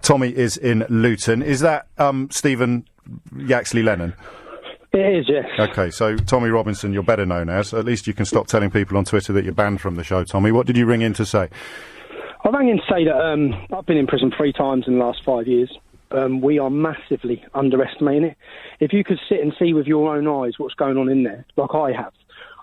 Tommy is in Luton. Is that Stephen Yaxley-Lennon? It is, yes. OK, so Tommy Robinson, you're better known as. At least you can stop telling people on Twitter that you're banned from the show, Tommy. What did you ring in to say? I rang in to say that I've been in prison 3 times in the last 5 years. We are massively underestimating it. If you could sit and see with your own eyes what's going on in there, like I have,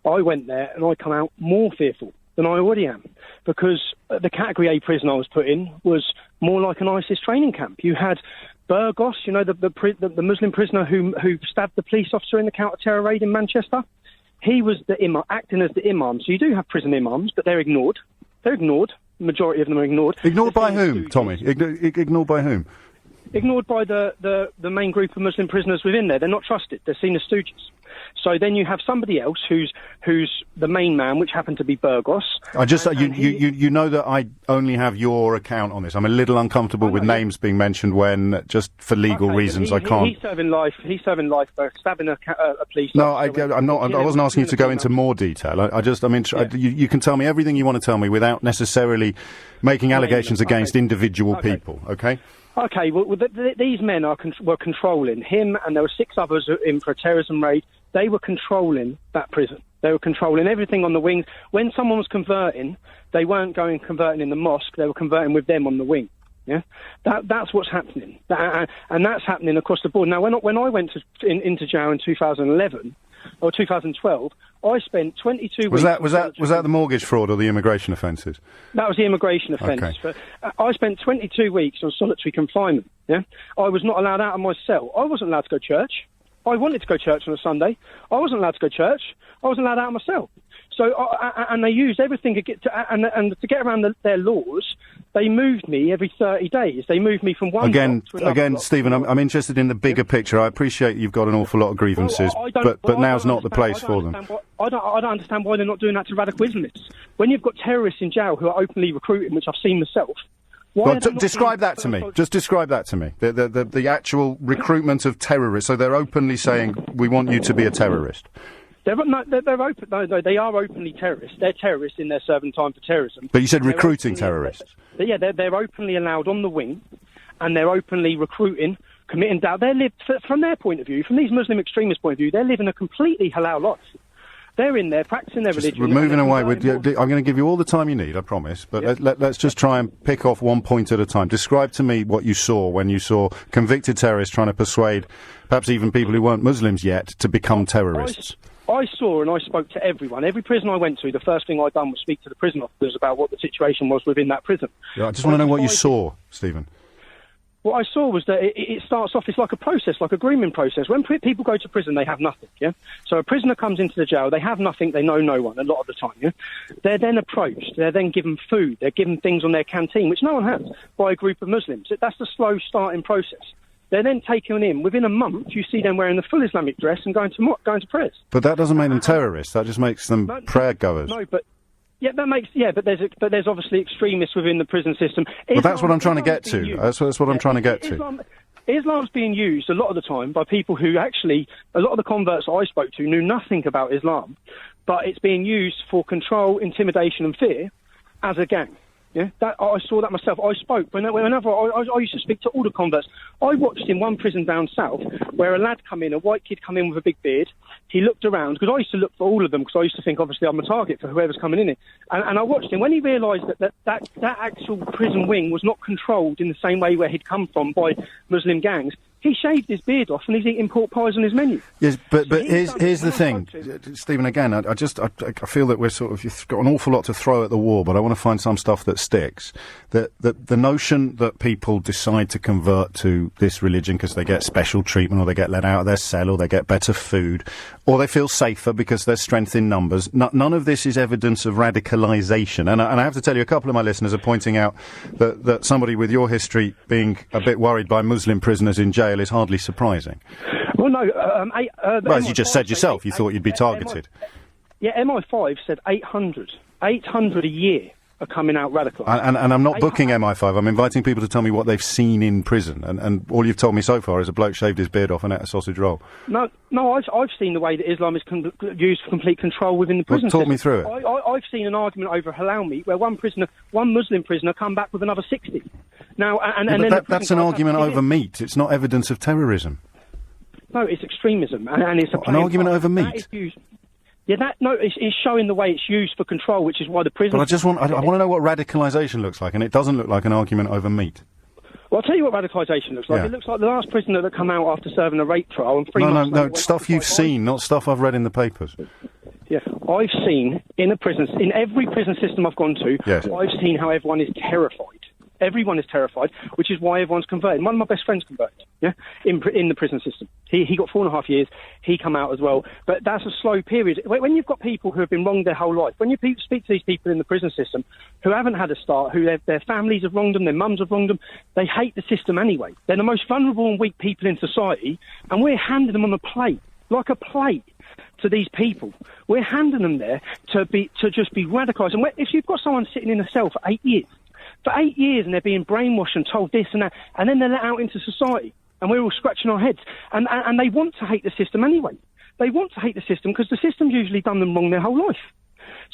I went there and I come out more fearful than I already am, because the Category A prison I was put in was more like an ISIS training camp. You had Burgos, you know, the Muslim prisoner who stabbed the police officer in the counter-terror raid in Manchester. He was the imam, acting as the imam. So you do have prison imams, but they're ignored. They're ignored. The majority of them are ignored. Ignored by whom, Tommy? Ignored by whom? Ignored by the main group of Muslim prisoners within there. They're not trusted. They're seen as stooges. So then you have somebody else who's the main man, which happened to be Burgos. You know that I only have your account on this. I'm a little uncomfortable with names being mentioned when, just for legal reasons, I can't. He's serving life. He's serving life for stabbing a police. No, I'm not. I wasn't asking you to go into more detail. You can tell me everything you want to tell me without necessarily making allegations against individual people. Okay. Okay, well, these men were controlling him, and there were 6 others in for a terrorism raid. They were controlling that prison. They were controlling everything on the wings. When someone was converting, they weren't converting in the mosque. They were converting with them on the wing. Yeah, that's what's happening, and that's happening across the board. Now, when I went into jail in 2011 or 2012, I spent 22 weeks. Was that the mortgage fraud or the immigration offences? That was the immigration offence. Okay. But I spent 22 weeks on solitary confinement. Yeah, I was not allowed out of my cell. I wasn't allowed to go to church. I wanted to go to church on a Sunday. I wasn't allowed to go to church. I wasn't allowed out of my cell. So, and they used everything to get to get around their laws. They moved me every 30 days. They moved me from one block to another Again, block. Stephen, I'm interested in the bigger picture. I appreciate you've got an awful lot of grievances, but now's not the place for them. I don't understand why they're not doing that to radical Islamists. When you've got terrorists in jail who are openly recruiting, which I've seen myself. Describe that to me. Just describe that to me. The actual recruitment of terrorists. So they're openly saying, we want you to be a terrorist. They're open. No, they are openly terrorists. They're terrorists in their serving time for terrorism. But you said recruiting terrorists. They're openly allowed on the wing, and they're openly recruiting, committing doubt. From their point of view, from these Muslim extremist point of view, they're living a completely halal life. They're in there practicing their religion. We're moving away. I'm going to give you all the time you need, I promise. But let's just try and pick off one point at a time. Describe to me what you saw when you saw convicted terrorists trying to persuade perhaps even people who weren't Muslims yet to become terrorists. I saw and I spoke to everyone. Every prison I went to, the first thing I'd done was speak to the prison officers about what the situation was within that prison. Yeah, I just want to know what you saw, Stephen. What I saw was that it starts off, it's like a process, like a grooming process. When people go to prison, they have nothing, yeah? So a prisoner comes into the jail, they have nothing, they know no one a lot of the time, yeah? They're then approached, they're then given food, they're given things on their canteen, which no one has, by a group of Muslims. That's the slow starting process. They're then taken in. Within a month, you see them wearing the full Islamic dress and going to prayers. But that doesn't make them terrorists, that just makes them prayer goers. No, but... Yeah, but there's obviously extremists within the prison system. Well, that's what I'm trying to get to. That's what I'm trying to get to. Islam's being used a lot of the time by people who actually, a lot of the converts I spoke to knew nothing about Islam, but it's being used for control, intimidation and fear as a gang. Yeah, I saw that myself. I spoke whenever I used to speak to all the converts. I watched in one prison down south where a lad come in, a white kid come in with a big beard. He looked around because I used to look for all of them because I used to think obviously I'm a target for whoever's coming in. And I watched him when he realised that actual prison wing was not controlled in the same way where he'd come from by Muslim gangs. He shaved his beard off and he's eating pork pies on his menu. Yes, but here's the thing, Stephen. Again, I feel that you've got an awful lot to throw at the wall, but I want to find some stuff that sticks. The notion that people decide to convert to this religion because they get special treatment, or they get let out of their cell, or they get better food, or they feel safer because there's strength in numbers. None of this is evidence of radicalisation. And I have to tell you, a couple of my listeners are pointing out that somebody with your history being a bit worried by Muslim prisoners in jail is hardly surprising. Well, no. As you just said yourself, you thought you'd be targeted. MI5 said 800 a year are coming out radicalised. And I'm not booking MI5. I'm inviting people to tell me what they've seen in prison. And all you've told me so far is a bloke shaved his beard off and ate a sausage roll. No, I've seen the way that Islam is used for complete control within the prison system. Talk me through it. I've seen an argument over halal meat where one Muslim prisoner come back with another 60. Now, that's an argument over meat. It's not evidence of terrorism. No, it's extremism, and it's an argument over meat. It's showing the way it's used for control, which is why the prison. But I want to know what radicalisation looks like, and it doesn't look like an argument over meat. Well, I'll tell you what radicalisation looks like. Yeah. It looks like the last prisoner that come out after serving a rape trial and 3 months. No, stuff you've seen, not stuff I've read in the papers. Yeah, I've seen in every prison system I've gone to. Yes. I've seen how everyone is terrified. Everyone is terrified, which is why everyone's converted. One of my best friends converted, in the prison system. He got 4.5 years, he come out as well. But that's a slow period. When you've got people who have been wronged their whole life, when you speak to these people in the prison system who haven't had a start, who their families have wronged them, their mums have wronged them, they hate the system anyway. They're the most vulnerable and weak people in society, and we're handing them on a plate, like a plate, to these people. We're handing them there to just be radicalised. And if you've got someone sitting in a cell for 8 years, and they're being brainwashed and told this and that, and then they're let out into society, and we're all scratching our heads. And they want to hate the system anyway. They want to hate the system because the system's usually done them wrong their whole life.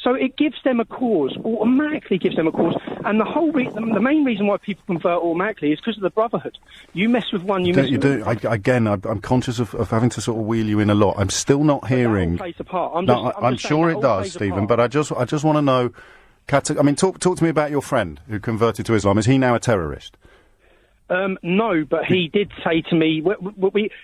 So it gives them a cause, automatically gives them a cause. And the main reason why people convert automatically is because of the brotherhood. You mess with one, you mess with one. I'm conscious of having to sort of wheel you in a lot. I'm still not hearing... That all plays a part. I'm sure it does, Stephen, but I just want to know... talk to me about your friend who converted to Islam. Is he now a terrorist? No, but he did say to me,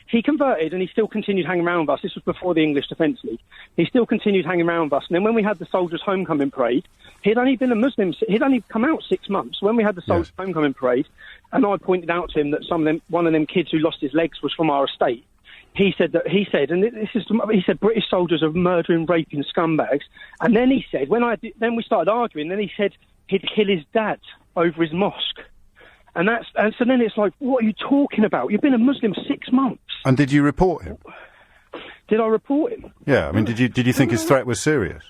he converted and he still continued hanging around with us. This was before the English Defence League. He still continued hanging around with us. And then when we had the Soldiers' Homecoming Parade, he'd only been a Muslim, he'd only come out 6 months. When we had the Soldiers' Homecoming Parade, and I pointed out to him that one of them kids who lost his legs was from our estate, he said, British soldiers are murdering, raping scumbags. And then he said, then we started arguing, then he said he'd kill his dad over his mosque. And so then it's like, what are you talking about? You've been a Muslim 6 months. And did you report him? Did I report him? Yeah, I mean, did you think his threat was serious?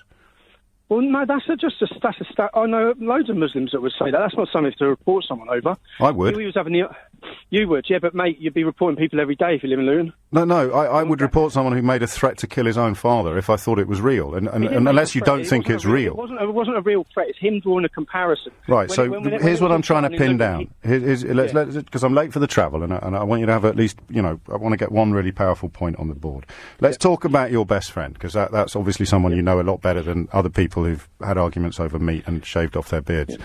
Well, no, that's just a stat. I know loads of Muslims that would say that. That's not something to report someone over. I would. You would, yeah, but mate, you'd be reporting people every day if you live in Luton. No, I would report someone who made a threat to kill his own father if I thought it was real, and unless you don't think it's real. It wasn't a real threat. It's him drawing a comparison. Right. Here's what I'm trying to pin down. Because I'm late for the travel, and I want you to have at least, I want to get one really powerful point on the board. Let's talk about your best friend, because that's obviously someone you know a lot better than other people who've had arguments over meat and shaved off their beards.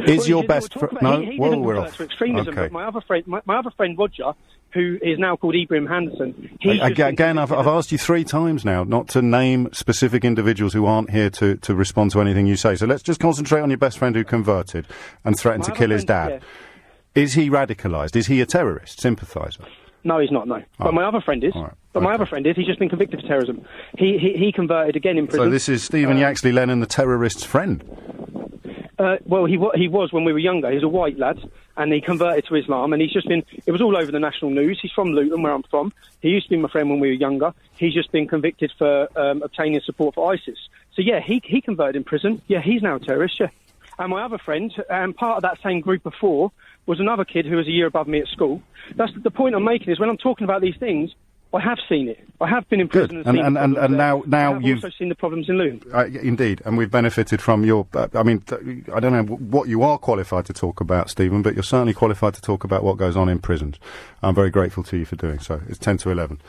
Is your best friend? No, we're off. Extremism, okay. But my other friend Roger, who is now called OBrien Henderson. Again, I've asked you 3 times now not to name specific individuals who aren't here to respond to anything you say. So let's just concentrate on your best friend who converted and threatened to kill his dad. Yeah. Is he radicalised? Is he a terrorist, sympathiser? No, he's not, no. Oh. But my other friend is. Right. But my other friend is. He's just been convicted for terrorism. He converted again in prison. So this is Stephen Yaxley Lennon, the terrorist's friend? Well, he was when we were younger. He was a white lad, and he converted to Islam, and he's just been... It was all over the national news. He's from Luton, where I'm from. He used to be my friend when we were younger. He's just been convicted for obtaining support for ISIS. So, yeah, he converted in prison. Yeah, he's now a terrorist, yeah. And my other friend, part of that same group of 4, was another kid who was a year above me at school. That's the point I'm making, is when I'm talking about these things, I have seen it. I have been in prison and seen and now you've also seen the problems in Luton. Indeed, and we've benefited from your... I mean, I don't know what you are qualified to talk about, Stephen, but you're certainly qualified to talk about what goes on in prisons. I'm very grateful to you for doing so. It's 10 to 11.